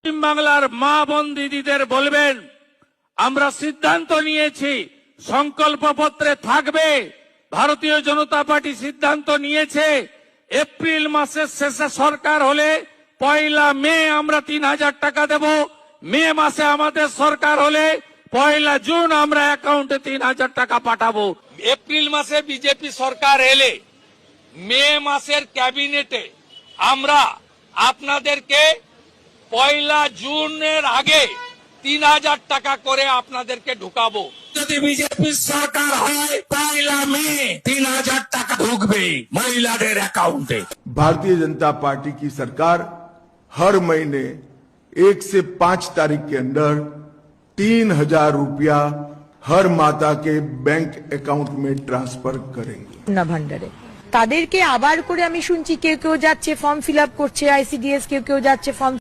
পশ্চিম বাংলার মা বোন দিদিদের বলবেন, আমরা সিদ্ধান্ত নিয়েছি সংকল্পপত্রে থাকবে। ভারতীয় জনতা পার্টি সিদ্ধান্ত নিয়েছে এপ্রিল মাসের শেষে সরকার হলে 1 মে আমরা 3000 টাকা দেব। মে মাসে আমাদের সরকার হলে 1 জুন আমরা অ্যাকাউন্টে 3000 টাকা পাঠাবো। এপ্রিল মাসে বিজেপি সরকার এলে মে মাসের ক্যাবিনেটে আমরা আপনাদেরকে 1 জুনের আগে 3000 টাকা করে আপনাদেরকে ঢুকাবো। যদি বিজেপি সরকার হয় 1 মে 3000 টাকা ঢুকবে মহিলাদের অ্যাকাউন্টে। भारतीय जनता पार्टी की सरकार हर महीने 1 से 5 तारीख के अंदर 3000 रुपया हर माता के बैंक अकाउंट में ट्रांसफर करेंगे। না ভান্ডারে তাদেরকে আবার করে আমি শুনছি কেউ কেউ যাচ্ছে ফর্ম ফিল আপ করছে, আইসিডিএস কেউ কেউ যাচ্ছে ফর্ম